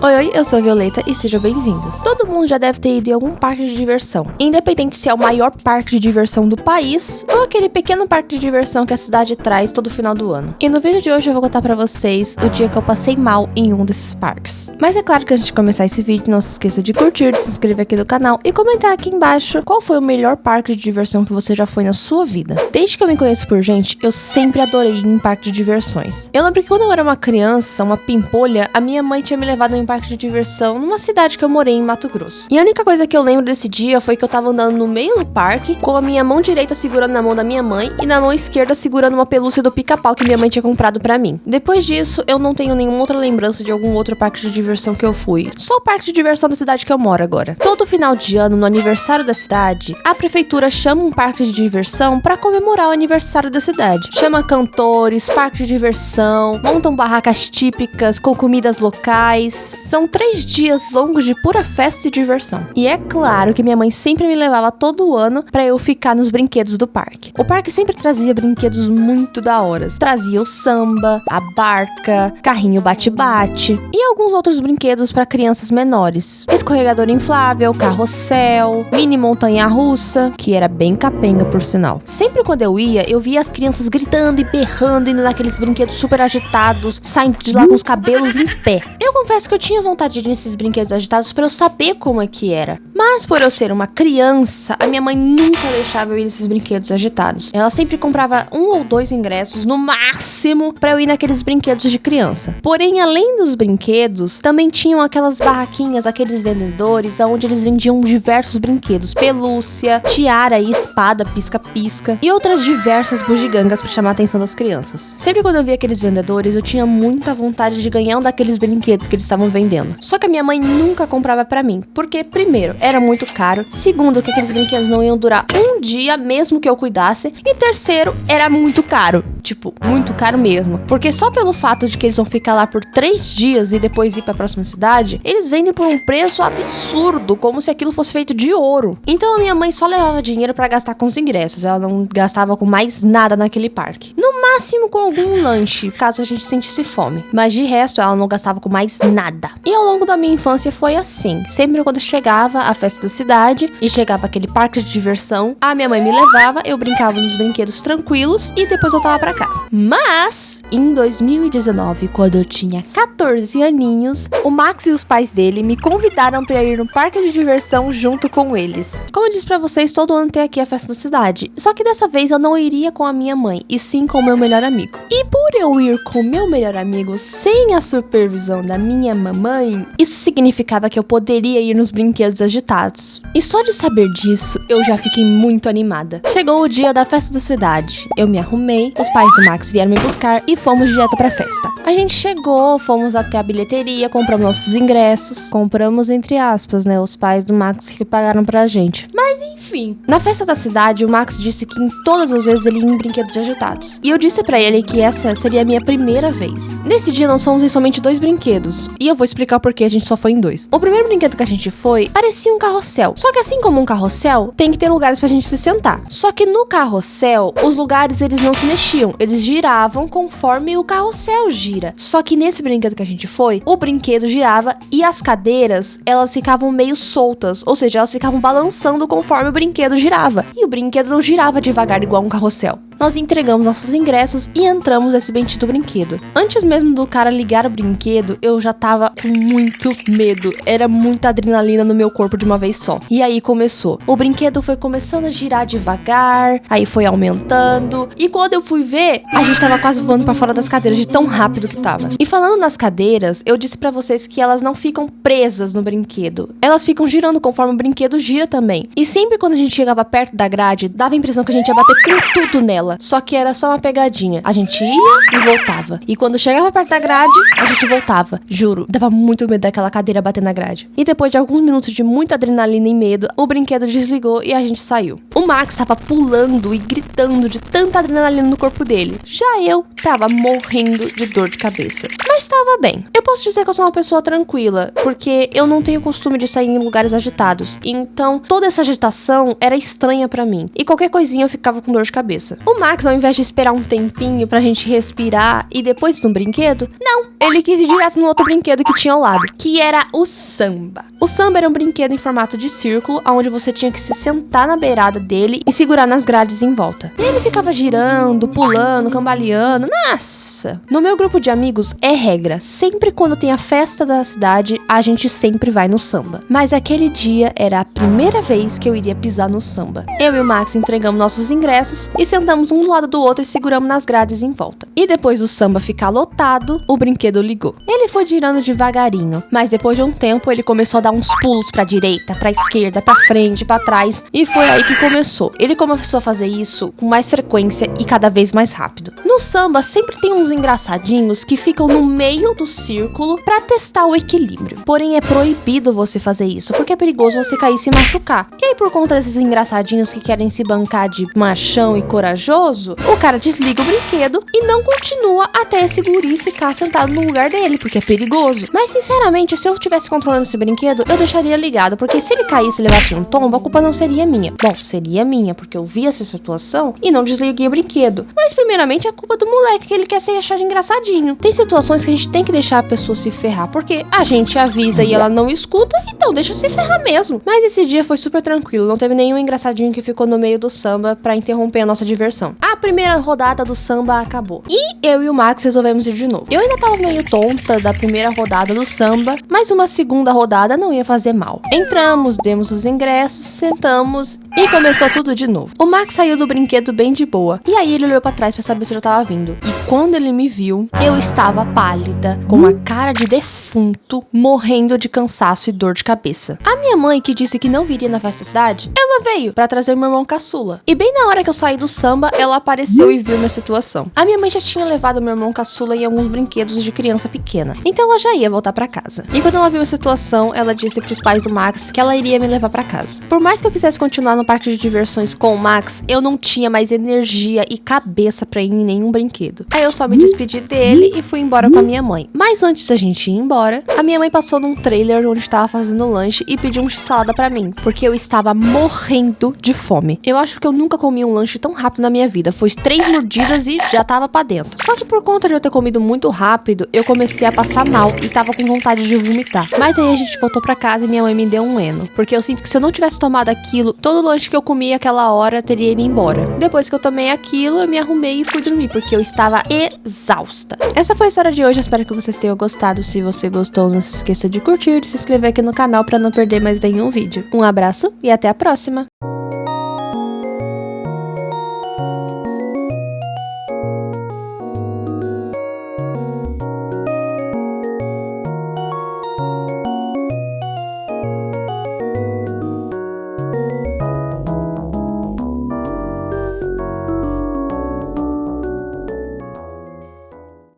Oi, eu sou a Violeta e sejam bem-vindos. Todo mundo já deve ter ido em algum parque de diversão, independente se é o maior parque de diversão do país ou aquele pequeno parque de diversão que a cidade traz todo final do ano. E no vídeo de hoje eu vou contar pra vocês o dia que eu passei mal em um desses parques. Mas é claro que antes de começar esse vídeo, não se esqueça de curtir, de se inscrever aqui no canal e comentar aqui embaixo qual foi o melhor parque de diversão que você já foi na sua vida. Desde que eu me conheço por gente, eu sempre adorei ir em parque de diversões. Eu lembro que quando eu era uma criança, uma pimpolha, a minha mãe tinha me levado em um parque de diversão numa cidade que eu morei em Mato Grosso. E a única coisa que eu lembro desse dia foi que eu tava andando no meio do parque, com a minha mão direita segurando na mão da minha mãe e na mão esquerda segurando uma pelúcia do Pica-Pau que minha mãe tinha comprado pra mim. Depois disso, eu não tenho nenhuma outra lembrança de algum outro parque de diversão que eu fui. Só o parque de diversão da cidade que eu moro agora. Todo final de ano, no aniversário da cidade, a prefeitura chama um parque de diversão pra comemorar o aniversário da cidade. Chama cantores, parque de diversão, montam barracas típicas com comidas locais. São 3 dias longos de pura festa e diversão. E é claro que minha mãe sempre me levava todo ano pra eu ficar nos brinquedos do parque. O parque sempre trazia brinquedos muito da hora. Trazia o samba, a barca, carrinho bate-bate e alguns outros brinquedos pra crianças menores. Escorregador inflável, carrossel, mini montanha-russa, que era bem capenga por sinal. Sempre quando eu ia, eu via as crianças gritando e berrando, indo naqueles brinquedos super agitados, saindo de lá com os cabelos em pé. Eu confesso que eu tinha vontade de ir nesses brinquedos agitados pra eu saber como é que era. Mas por eu ser uma criança, a minha mãe nunca deixava eu ir nesses brinquedos agitados. Ela sempre comprava 1 ou 2 ingressos, no máximo, pra eu ir naqueles brinquedos de criança. Porém, além dos brinquedos, também tinham aquelas barraquinhas, aqueles vendedores, onde eles vendiam diversos brinquedos. Pelúcia, tiara e espada, pisca-pisca, e outras diversas bugigangas pra chamar a atenção das crianças. Sempre quando eu via aqueles vendedores, eu tinha muita vontade de ganhar um daqueles brinquedos que eles estavam vendendo. Só que a minha mãe nunca comprava pra mim, porque, primeiro, era muito caro, segundo, que aqueles brinquedos não iam durar um dia, mesmo que eu cuidasse, e terceiro, era muito caro. Tipo, muito caro mesmo. Porque só pelo fato de que eles vão ficar lá por 3 dias e depois ir pra próxima cidade, eles vendem por um preço absurdo, como se aquilo fosse feito de ouro. Então a minha mãe só levava dinheiro pra gastar com os ingressos, ela não gastava com mais nada naquele parque. No máximo com algum lanche, caso a gente sentisse fome. Mas de resto, ela não gastava com mais nada. E ao longo da minha infância foi assim. Sempre quando chegava a festa da cidade e chegava aquele parque de diversão, a minha mãe me levava, eu brincava nos brinquedos tranquilos e depois voltava pra casa. Mas em 2019, quando eu tinha 14 aninhos, o Max e os pais dele me convidaram para ir no parque de diversão junto com eles. Como eu disse pra vocês, todo ano tem aqui a festa da cidade. Só que dessa vez eu não iria com a minha mãe, e sim com o meu melhor amigo. E por eu ir com o meu melhor amigo sem a supervisão da minha mamãe, isso significava que eu poderia ir nos brinquedos agitados. E só de saber disso, eu já fiquei muito animada. Chegou o dia da festa da cidade. Eu me arrumei, os pais do Max vieram me buscar e fomos direto pra festa. A gente chegou, fomos até a bilheteria, compramos nossos ingressos. Compramos entre aspas, né? Os pais do Max que pagaram pra gente. Mas enfim, na festa da cidade, o Max disse que em todas as vezes ele ia em brinquedos agitados. E eu disse pra ele que essa seria a minha primeira vez. Nesse dia nós fomos em somente 2 brinquedos. E eu vou explicar por que a gente só foi em 2. O primeiro brinquedo que a gente foi parecia um carrossel. Só que assim como um carrossel, tem que ter lugares pra gente se sentar. Só que no carrossel, os lugares eles não se mexiam. Eles giravam conforme o carrossel gira. Só que nesse brinquedo que a gente foi, o brinquedo girava e as cadeiras, elas ficavam meio soltas. Ou seja, elas ficavam balançando conforme o brinquedo girava. E o brinquedo não girava devagar igual um carrossel. Nós entregamos nossos ingressos e entramos nesse bendito brinquedo. Antes mesmo do cara ligar o brinquedo, eu já tava com muito medo. Era muita adrenalina no meu corpo de uma vez só. E aí começou. O brinquedo foi começando a girar devagar, aí foi aumentando. E quando eu fui ver, a gente tava quase voando pra fora das cadeiras de tão rápido que tava. E falando nas cadeiras, eu disse pra vocês que elas não ficam presas no brinquedo. Elas ficam girando conforme o brinquedo gira também. E sempre quando a gente chegava perto da grade, dava a impressão que a gente ia bater com tudo nela. Só que era só uma pegadinha. A gente ia e voltava. E quando chegava perto da grade, a gente voltava. Juro, dava muito medo daquela cadeira bater na grade. E depois de alguns minutos de muita adrenalina e medo, o brinquedo desligou e a gente saiu. O Max tava pulando e gritando de tanta adrenalina no corpo dele. Já eu tava morrendo de dor de cabeça. Mas tava bem. Eu posso dizer que eu sou uma pessoa tranquila, porque eu não tenho costume de sair em lugares agitados. Então, toda essa agitação era estranha pra mim. E qualquer coisinha eu ficava com dor de cabeça. O O Max, ao invés de esperar um tempinho pra gente respirar e depois ir no brinquedo, não, ele quis ir direto no outro brinquedo que tinha ao lado, que era o samba. O samba era um brinquedo em formato de círculo, onde você tinha que se sentar na beirada dele e segurar nas grades em volta. E ele ficava girando, pulando, cambaleando, nossa! No meu grupo de amigos é regra, sempre quando tem a festa da cidade, a gente sempre vai no samba. Mas aquele dia era a primeira vez que eu iria pisar no samba. Eu e o Max entregamos nossos ingressos e sentamos um do lado do outro e seguramos nas grades em volta. E depois do samba ficar lotado, o brinquedo ligou. Ele foi girando devagarinho, mas depois de um tempo ele começou a dar uns pulos pra direita, pra esquerda, pra frente, pra trás, e foi aí que começou. Ele começou a fazer isso com mais frequência e cada vez mais rápido. No samba sempre tem uns engraçadinhos que ficam no meio do círculo pra testar o equilíbrio. Porém é proibido você fazer isso, porque é perigoso você cair e se machucar. E aí por conta desses engraçadinhos que querem se bancar de machão e corajoso, o cara desliga o brinquedo e não continua até esse guri ficar sentado no lugar dele, porque é perigoso. Mas sinceramente, se eu tivesse controlando esse brinquedo, eu deixaria ligado, porque se ele caísse e levasse um tombo, a culpa não seria minha. Bom, seria minha, porque eu vi essa situação e não desliguei o brinquedo. Mas primeiramente é culpa do moleque, que ele quer se achar de engraçadinho. Tem situações que a gente tem que deixar a pessoa se ferrar, porque a gente avisa e ela não escuta, então deixa se ferrar mesmo. Mas esse dia foi super tranquilo, não teve nenhum engraçadinho que ficou no meio do samba pra interromper a nossa diversão. A primeira rodada do samba acabou e eu e o Max resolvemos ir de novo. Eu ainda tava meio tonta da primeira rodada do samba, mas uma segunda rodada não ia fazer mal. Entramos, demos os ingressos, sentamos e começou tudo de novo. O Max saiu do brinquedo bem de boa, e aí ele olhou pra trás pra saber se eu tava vindo. E quando ele me viu, eu estava pálida, com uma cara de defunto, morrendo de cansaço e dor de cabeça. A minha mãe, que disse que não viria na festa da cidade, ela veio pra trazer o meu irmão caçula. E bem na hora que eu saí do samba, ela apareceu e viu minha situação. A minha mãe já tinha levado meu irmão caçula em alguns brinquedos de criança pequena, então ela já ia voltar pra casa. E quando ela viu a situação, ela disse pros pais do Max que ela iria me levar pra casa. Por mais que eu quisesse continuar no parque de diversões com o Max, eu não tinha mais energia e cabeça pra ir em nenhum brinquedo. Aí eu só me despedi dele e fui embora com a minha mãe. Mas antes da gente ir embora, a minha mãe passou num trailer onde estava fazendo lanche e pediu um x-salada pra mim, porque eu estava morrendo de fome. Eu acho que eu nunca comi um lanche tão rápido na minha vida. Foi 3 mordidas e já tava pra dentro. Só que por conta de eu ter comido muito rápido, eu comecei a passar mal e tava com vontade de vomitar. Mas aí a gente voltou pra casa e minha mãe me deu um Eno, porque eu sinto que se eu não tivesse tomado aquilo, todo o lanche que eu comi aquela hora teria ido embora. Depois que eu tomei aquilo, eu me arrumei e fui dormir, porque eu estava exausta. Essa foi a história de hoje, eu espero que vocês tenham gostado. Se você gostou, não se esqueça de curtir e de se inscrever aqui no canal para não perder mais nenhum vídeo. Um abraço e até a próxima!